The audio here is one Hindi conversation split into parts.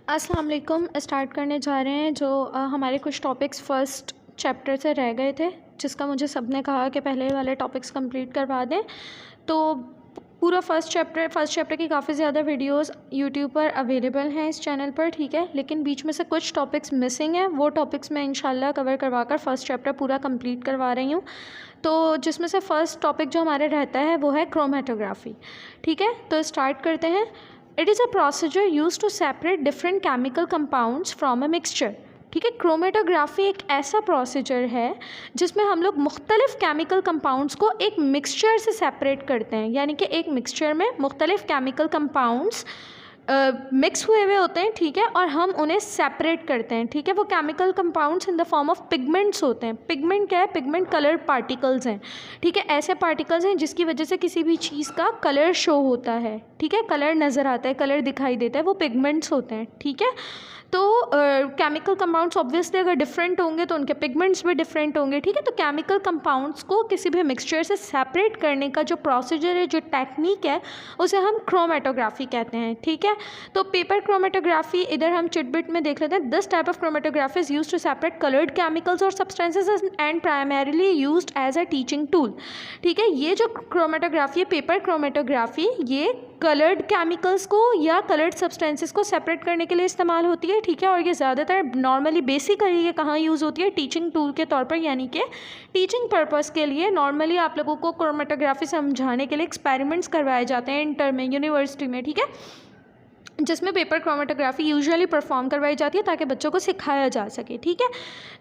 अस्सलाम वालेकुम। स्टार्ट करने जा रहे हैं जो हमारे कुछ टॉपिक्स फ़र्स्ट चैप्टर से रह गए थे, जिसका मुझे सब ने कहा कि पहले वाले टॉपिक्स कंप्लीट करवा दें। तो पूरा फ़र्स्ट चैप्टर की काफ़ी ज़्यादा वीडियोस यूट्यूब पर अवेलेबल हैं इस चैनल पर, ठीक है। लेकिन बीच में से कुछ टॉपिक्स मिसिंग हैं, वो टॉपिक्स मैं इंशाल्लाह कवर करवा कर फ़र्स्ट चैप्टर पूरा कंप्लीट करवा रही हूँ। तो जिसमें से फ़र्स्ट टॉपिक जो हमारे रहता है वो है क्रोमेटोग्राफी, ठीक है। तो स्टार्ट करते हैं। It is a procedure use to separate different chemical compounds from a mixture, ठीक है। क्रोमेटोग्राफी एक ऐसा प्रोसीजर है जिसमें हम लोग मुख्तलिफ केमिकल कंपाउंड्स को एक मिक्सचर से सेपरेट करते हैं, यानी कि एक मिक्सचर में मुख्तलिफ केमिकल कंपाउंड्स मिक्स हुए होते हैं, ठीक है, और हम उन्हें सेपरेट करते हैं, ठीक है। वो chemical compounds in the form of pigments होते हैं। पिगमेंट क्या है? पिगमेंट कलर पार्टिकल्स हैं, ठीक है। ऐसे पार्टिकल्स हैं जिसकी वजह से किसी भी चीज़ का कलर शो होता है, ठीक है, कलर नज़र आता है, कलर दिखाई देता है, वो पिगमेंट्स होते हैं, ठीक है। तो केमिकल कंपाउंड्स ऑब्वियसली अगर डिफरेंट होंगे तो उनके पिगमेंट्स भी डिफरेंट होंगे, ठीक है। तो केमिकल कंपाउंड्स को किसी भी मिक्सचर से सेपरेट करने का जो प्रोसीजर है, जो टेक्निक है, उसे हम क्रोमेटोग्राफी कहते हैं, ठीक है। तो पेपर क्रोमेटोग्राफी इधर हम चिटबिट में देख लेते हैं। This type of chromatography is used to separate coloured chemicals और substances and primarily used as a teaching tool, ठीक है। ये जो क्रोमेटोग्राफी है, पेपर क्रोमेटोग्राफी, ये कलर्ड केमिकल्स को या कलर्ड सब्सटेंसेस को सेपरेट करने के लिए इस्तेमाल होती है, ठीक है। और ये ज़्यादातर नॉर्मली बेसिकली ये कहाँ यूज़ होती है? टीचिंग टूल के तौर पर, यानी कि टीचिंग पर्पस के लिए। नॉर्मली आप लोगों को क्रोमेटोग्राफी समझाने के लिए एक्सपेरिमेंट्स करवाए जाते हैं इंटर में, यूनिवर्सिटी में, ठीक है, जिसमें पेपर क्रोमेटोग्राफी यूजुअली परफॉर्म करवाई जाती है ताकि बच्चों को सिखाया जा सके, ठीक है।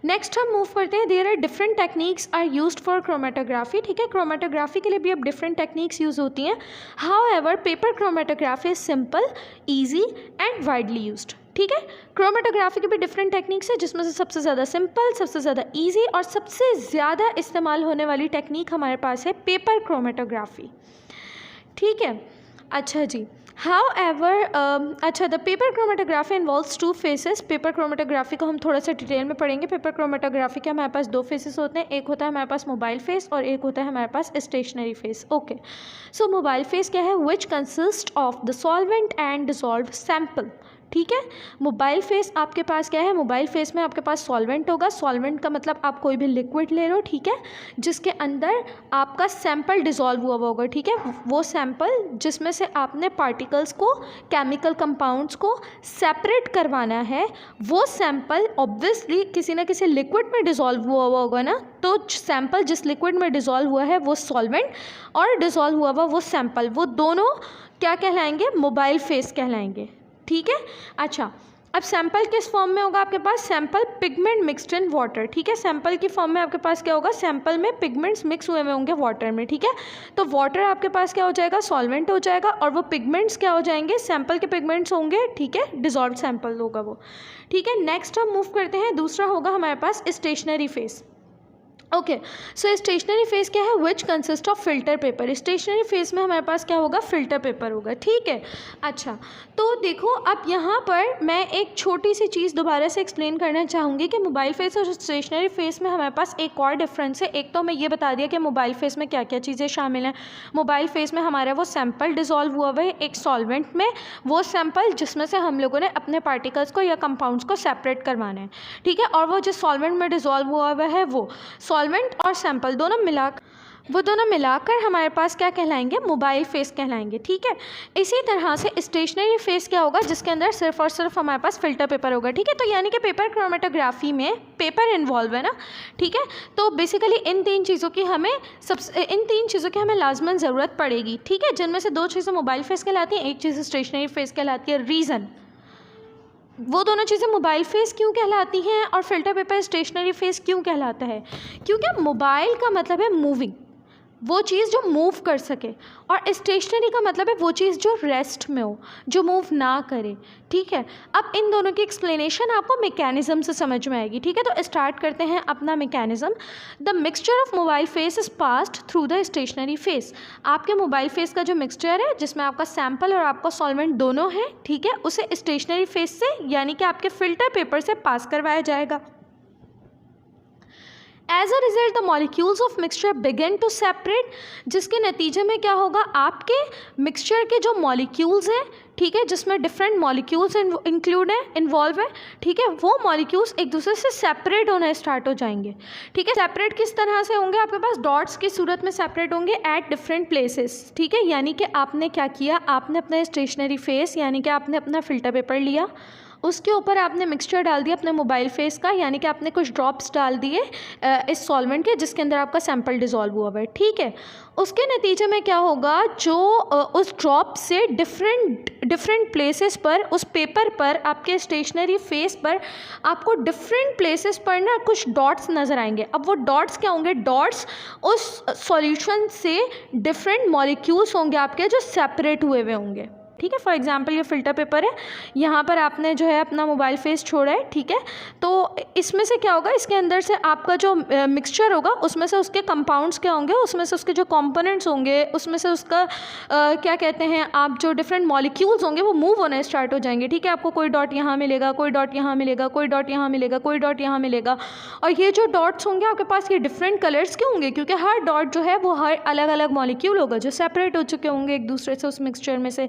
नेक्स्ट हम मूव करते हैं। There are different techniques are used for chromatography, ठीक है। क्रोमेटोग्राफी के लिए भी अब डिफरेंट टेक्निक्स यूज़ होती हैं। However paper chromatography is simple, easy and widely used, ठीक है। क्रोमेटोग्राफी की भी डिफरेंट टेक्निक्स है, जिसमें से सबसे ज़्यादा सिंपल, सबसे ज़्यादा ईजी और सबसे ज़्यादा इस्तेमाल होने वाली टेक्निक हमारे पास है पेपर क्रोमेटोग्राफी, ठीक है। अच्छा जी, अच्छा, the paper chromatography involves two phases. Paper chromatography को हम थोड़ा सा डिटेल में पढ़ेंगे। पेपर क्रोमेटोग्राफी के हमारे पास दो फेसेस होते हैं, एक होता है हमारे पास मोबाइल फेस और एक होता है हमारे पास स्टेशनरी फेस, ओके। सो मोबाइल फेस क्या है? Which consist of the solvent and dissolved sample, ठीक है। मोबाइल फेस आपके पास क्या है? मोबाइल फेस में आपके पास सॉल्वेंट होगा। सॉल्वेंट का मतलब आप कोई भी लिक्विड ले रहे हो, ठीक है, जिसके अंदर आपका सैंपल डिसॉल्व हुआ होगा, ठीक है। वो सैंपल जिसमें से आपने पार्टिकल्स को, केमिकल कंपाउंड्स को सेपरेट करवाना है, वो सैंपल ऑब्वियसली किसी ना किसी लिक्विड में डिसॉल्व हुआ होगा ना। तो सैंपल जिस लिक्विड में डिसॉल्व हुआ है वो सॉल्वेंट, और डिसॉल्व हुआ वो सैंपल, वो दोनों क्या कहलाएंगे? मोबाइल फेस कहलाएंगे, ठीक है। अच्छा, अब सैंपल किस फॉर्म में होगा आपके पास? Sample pigment mixed in water, ठीक है। सैंपल की फॉर्म में आपके पास क्या होगा? सैंपल में पिगमेंट्स मिक्स हुए होंगे वाटर में, ठीक है। तो वाटर आपके पास क्या हो जाएगा? सॉल्वेंट हो जाएगा, और वो पिगमेंट्स क्या हो जाएंगे? सैंपल के पिगमेंट्स होंगे, ठीक है, डिसॉल्व सैंपल होगा वो, ठीक है। नेक्स्ट हम मूव करते हैं। दूसरा होगा हमारे पास stationary phase, okay. So stationary phase क्या है? Which consist of filter paper. Stationary phase में हमारे पास क्या होगा? फिल्टर पेपर होगा, ठीक है। अच्छा, तो देखो अब यहाँ पर मैं एक छोटी सी चीज़ दोबारा से एक्सप्लेन करना चाहूँगी कि मोबाइल फेस और स्टेशनरी फेस में हमारे पास एक और डिफरेंस है। एक तो मैं ये बता दिया कि मोबाइल फेस में क्या क्या चीज़ें शामिल हैं। मोबाइल फेस में हमारा वो सैंपल डिसॉल्व हुआ है एक सॉल्वेंट में, वो सैंपल जिसमें से हम लोगों ने अपने पार्टिकल्स को या कंपाउंड्स को सेपरेट करवाना है, ठीक है। और वो जिस सॉल्वेंट में डिसॉल्व हुआ है वो सॉल्वेंट और सैंपल दोनों मिलाकर हमारे पास क्या कहलाएंगे? मोबाइल फेस कहलाएंगे, ठीक है। इसी तरह से स्टेशनरी फेस क्या होगा? जिसके अंदर सिर्फ और सिर्फ हमारे पास फिल्टर पेपर होगा, ठीक है। तो यानी कि पेपर क्रोमेटोग्राफी में पेपर इन्वॉल्व है ना, ठीक है। तो बेसिकली इन तीन चीज़ों की हमें लाजमन ज़रूरत पड़ेगी, ठीक है, जिनमें से दो चीज़ें मोबाइल फेस कहलाती हैं, एक चीज़ स्टेशनरी फेस कहलाती है। रीज़न, वो दोनों चीज़ें मोबाइल फेस क्यों कहलाती हैं और फिल्टर पेपर स्टेशनरी फेस क्यों कहलाता है? क्योंकि मोबाइल का मतलब है मूविंग, वो चीज़ जो मूव कर सके, और स्टेशनरी का मतलब है वो चीज़ जो रेस्ट में हो, जो मूव ना करे, ठीक है। अब इन दोनों की एक्सप्लेनेशन आपको मैकेनिज्म से समझ में आएगी, ठीक है। तो स्टार्ट करते हैं अपना mechanism. The mixture of mobile phase is passed through the stationary phase. आपके मोबाइल फेस का जो मिक्सचर है, जिसमें आपका सैंपल और आपका सॉल्वेंट दोनों है, ठीक है, उसे स्टेशनरी फेस से यानी कि आपके फिल्टर पेपर से पास करवाया जाएगा। As a result the molecules of mixture begin to separate, जिसके नतीजे में क्या होगा, आपके मिक्सचर के जो मॉलिक्यूल्स हैं, ठीक है, जिसमें डिफरेंट मॉलिक्यूल्स इंक्लूड है, इन्वॉल्व है, ठीक है, वो मॉलिक्यूल्स एक दूसरे से सेपरेट होना स्टार्ट हो जाएंगे। ठीक है, सेपरेट किस तरह से होंगे, आपके पास डॉट्स की सूरत में सेपरेट होंगे एट डिफरेंट प्लेसेस। ठीक है, यानी कि आपने क्या किया, आपने अपना स्टेशनरी फेस यानी कि आपने अपना फ़िल्टर पेपर लिया, उसके ऊपर आपने मिक्सचर डाल दिया अपने मोबाइल फेस का, यानी कि आपने कुछ ड्रॉप्स डाल दिए इस सॉल्वेंट के जिसके अंदर आपका सैंपल डिज़ोल्व हुआ है। ठीक है, उसके नतीजे में क्या होगा, जो उस ड्रॉप से डिफरेंट प्लेसेस पर, उस पेपर पर, आपके स्टेशनरी फेस पर आपको डिफरेंट प्लेसेस पर ना कुछ डॉट्स नज़र आएंगे। अब वो डॉट्स क्या होंगे, डॉट्स उस सॉल्यूशन से डिफरेंट मॉलिक्यूल्स होंगे आपके जो सेपरेट हुए हुए होंगे। ठीक है, फॉर एग्जांपल ये फ़िल्टर पेपर है, यहाँ पर आपने जो है अपना मोबाइल फेस छोड़ा है। ठीक है, तो इसमें से क्या होगा, इसके अंदर से आपका जो मिक्सचर होगा उसमें से उसके कंपाउंड्स क्या होंगे, उसमें से उसके जो कंपोनेंट्स होंगे, उसमें से उसका क्या कहते हैं आप, जो डिफरेंट मॉलिक्यूल्स होंगे वो मूव होने स्टार्ट हो जाएंगे। ठीक है, आपको कोई डॉट यहाँ मिलेगा, कोई डॉट यहाँ मिलेगा, कोई डॉट यहाँ मिलेगा, कोई डॉट यहाँ मिलेगा, और ये जो डॉट्स होंगे आपके पास ये डिफरेंट कलर्स के होंगे, क्योंकि हर डॉट जो है वो हर अलग अलग मॉलिक्यूल होगा जो सेपरेट हो चुके होंगे एक दूसरे से उस मिक्सचर में से।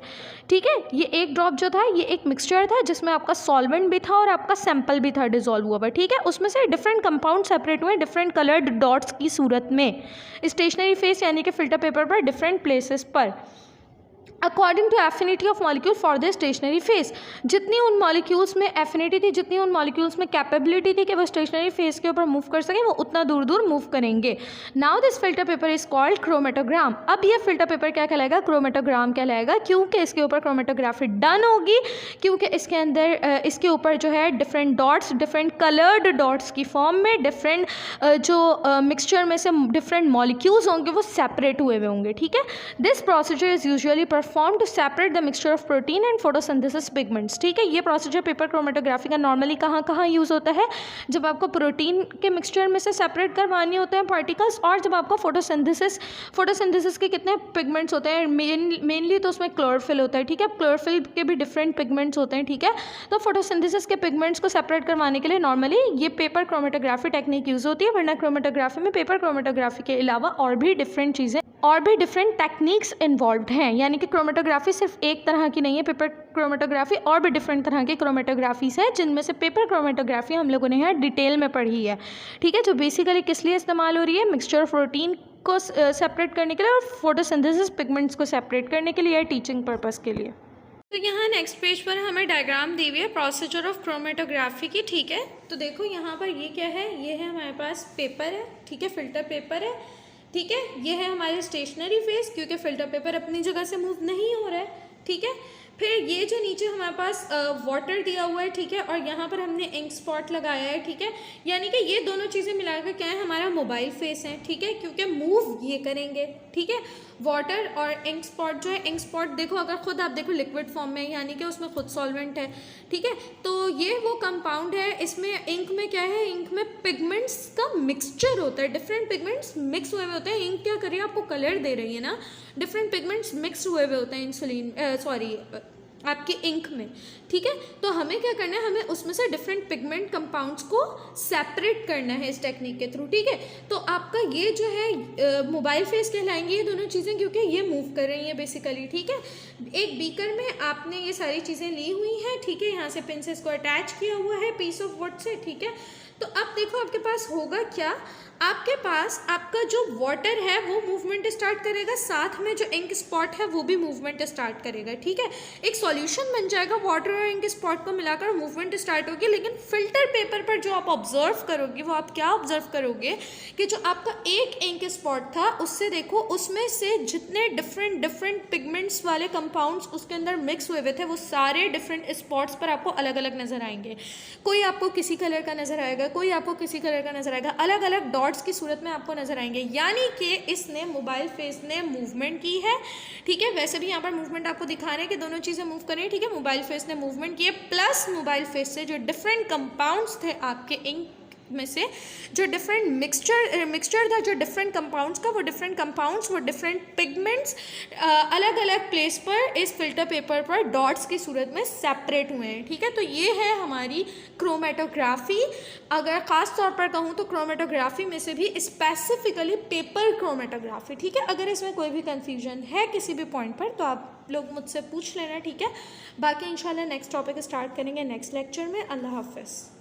ठीक है, ये एक ड्रॉप जो था ये एक मिक्सचर था जिसमें आपका सॉल्वेंट भी था और आपका सैंपल भी था डिसॉल्व हुआ हुआ। ठीक है, उसमें से डिफरेंट कंपाउंड सेपरेट हुए डिफरेंट कलर्ड डॉट्स की सूरत में स्टेशनरी फेस यानी कि फ़िल्टर पेपर पर डिफरेंट प्लेसेस पर, according to affinity of molecule for the stationary phase. जितनी उन मॉलिक्यूल्स में एफिनिटी थी, जितनी उन मॉलिक्यूल्स में कैपेबिलिटी थी कि वो स्टेशनरी फेस के ऊपर मूव कर सकें, वो उतना दूर दूर मूव करेंगे। Now this filter paper is called chromatogram. अब ये फिल्टर पेपर क्या कहलाएगा, क्रोमेटोग्राम कहलाएगा, क्योंकि इसके ऊपर क्रोमेटोग्राफी डन होगी, क्योंकि इसके अंदर इसके ऊपर जो है different dots, different coloured dots की फॉर्म में डिफरेंट जो मिक्सचर में से डिफरेंट मॉलिक्यूल्स होंगे वो सेपरेट हुए हुए होंगे। ठीक है, this procedure is usually perform to separate the mixture of protein and photosynthesis pigments. ठीक है, ये प्रोसीजर पेपर क्रोमेटोग्राफी का नॉर्मली कहाँ कहाँ यूज़ होता है, जब आपको प्रोटीन के मिक्सचर में से सेपरेट करवानी होते हैं पार्टिकल्स, और जब आपको फोटोसिंथेसिस के कितने पिगमेंट्स होते हैं, मेनली तो उसमें क्लोरोफिल होता है। ठीक है, क्लोरोफिल के भी डिफरेंट पिगमेंट्स होते हैं। ठीक है, तो फोटोसिंथेसिस के पिगमेंट्स को सेपरेट करवाने के लिए नॉर्मली ये पेपर क्रोमेटोग्राफी टेक्निक यूज़ होती है, वरना क्रोमेटोग्राफी में पेपर क्रोमेटोग्राफी के अलावा और भी डिफरेंट चीज़ें और भी डिफरेंट टेक्निक्स इन्वॉल्व्ड हैं, यानी कि क्रोमेटोग्राफी सिर्फ एक तरह की नहीं है, पेपर क्रोमेटोग्राफी और भी डिफरेंट तरह की क्रोमेटोग्राफीज हैं, जिनमें से पेपर क्रोमेटोग्राफी हम लोगों ने यहाँ डिटेल में पढ़ी है। ठीक है, जो बेसिकली किस लिए इस्तेमाल हो रही है, मिक्सचर ऑफ प्रोटीन को सेपरेट करने के लिए और फोटोसिंथेसिस पिगमेंट्स को सेपरेट करने के लिए या टीचिंग पर्पज़ के लिए। तो यहाँ नेक्स्ट पेज पर हमें डायग्राम दी हुई है प्रोसीजर ऑफ क्रोमेटोग्राफी की। ठीक है, तो देखो यहाँ पर ये क्या है, ये है हमारे पास पेपर है। ठीक है, फिल्टर पेपर है। ठीक है, ये है हमारे स्टेशनरी फेस, क्योंकि फ़िल्टर पेपर अपनी जगह से मूव नहीं हो रहा है। ठीक है, फिर ये जो नीचे हमारे पास वाटर दिया हुआ है। ठीक है, और यहाँ पर हमने इंक स्पॉट लगाया है। ठीक है, यानी कि ये दोनों चीज़ें मिलाकर क्या है, हमारा मोबाइल फेस है। ठीक है, क्योंकि मूव ये करेंगे। ठीक है, वाटर और इंक स्पॉट जो है, इंक स्पॉट देखो, अगर खुद आप देखो लिक्विड फॉर्म में, यानी कि उसमें खुद सॉल्वेंट है। ठीक है, तो ये वो कंपाउंड है। इसमें इंक में क्या है, इंक में पिगमेंट्स का मिक्सचर होता है, डिफरेंट पिगमेंट्स मिक्स हुए हुए होते हैं। इंक क्या कर रही है, आपको कलर दे रही है ना, डिफरेंट पिगमेंट्स मिक्स हुए हुए होते हैं आपकी इंक में। ठीक है, तो हमें क्या करना है, हमें उसमें से डिफरेंट पिगमेंट कंपाउंड्स को सेपरेट करना है इस टेक्निक के थ्रू। ठीक है, तो आपका ये जो है मोबाइल फेस कहलाएंगे ये दोनों चीज़ें, क्योंकि ये मूव कर रही हैं बेसिकली। ठीक है, एक बीकर में आपने ये सारी चीज़ें ली हुई हैं। ठीक है, यहाँ से पिन से इसको अटैच किया हुआ है पीस ऑफ वुड से। ठीक है, तो अब देखो आपके पास होगा क्या, आपके पास आपका जो वाटर है वो मूवमेंट स्टार्ट करेगा, साथ में जो इंक स्पॉट है वो भी मूवमेंट स्टार्ट करेगा। ठीक है, एक सॉल्यूशन बन जाएगा, वाटर और इंक स्पॉट को मिलाकर मूवमेंट स्टार्ट होगी। लेकिन फिल्टर पेपर पर जो आप ऑब्जर्व करोगे, वो आप क्या ऑब्जर्व करोगे कि जो आपका एक इंक स्पॉट था उससे देखो, उसमें से जितने डिफरेंट पिगमेंट्स वाले कंपाउंड्स उसके अंदर मिक्स हुए थे, वो सारे डिफरेंट स्पॉट्स पर आपको अलग अलग नज़र आएंगे। कोई आपको किसी कलर का नज़र आएगा, कोई आपको किसी कलर का नज़र आएगा, अलग अलग डॉट्स की सूरत में आपको नजर आएंगे। यानी कि इसने मोबाइल फेस ने मूवमेंट की है। ठीक है, वैसे भी यहाँ पर मूवमेंट आपको दिखा रहे हैं कि दोनों चीज़ें मूव कर रही हैं। ठीक है, मोबाइल फेस ने मूवमेंट की है, प्लस मोबाइल फेस से जो डिफरेंट कंपाउंड्स थे आपके इंक में से जो डिफरेंट मिक्सचर था, जो डिफरेंट कंपाउंड्स का, वो डिफरेंट कंपाउंड्स, वो डिफरेंट पिगमेंट्स अलग अलग प्लेस पर इस फिल्टर पेपर पर डॉट्स की सूरत में सेपरेट हुए हैं। ठीक है, तो ये है हमारी क्रोमेटोग्राफी। अगर ख़ास तौर पर कहूँ तो क्रोमेटोग्राफी में से भी स्पेसिफिकली पेपर क्रोमेटोग्राफी। ठीक है, अगर इसमें कोई भी कन्फ्यूजन है किसी भी पॉइंट पर तो आप लोग मुझसे पूछ लेना। ठीक है, बाकी इंशाल्लाह नेक्स्ट टॉपिक स्टार्ट करेंगे नेक्स्ट लेक्चर में। अल्लाह हाफ़िज़।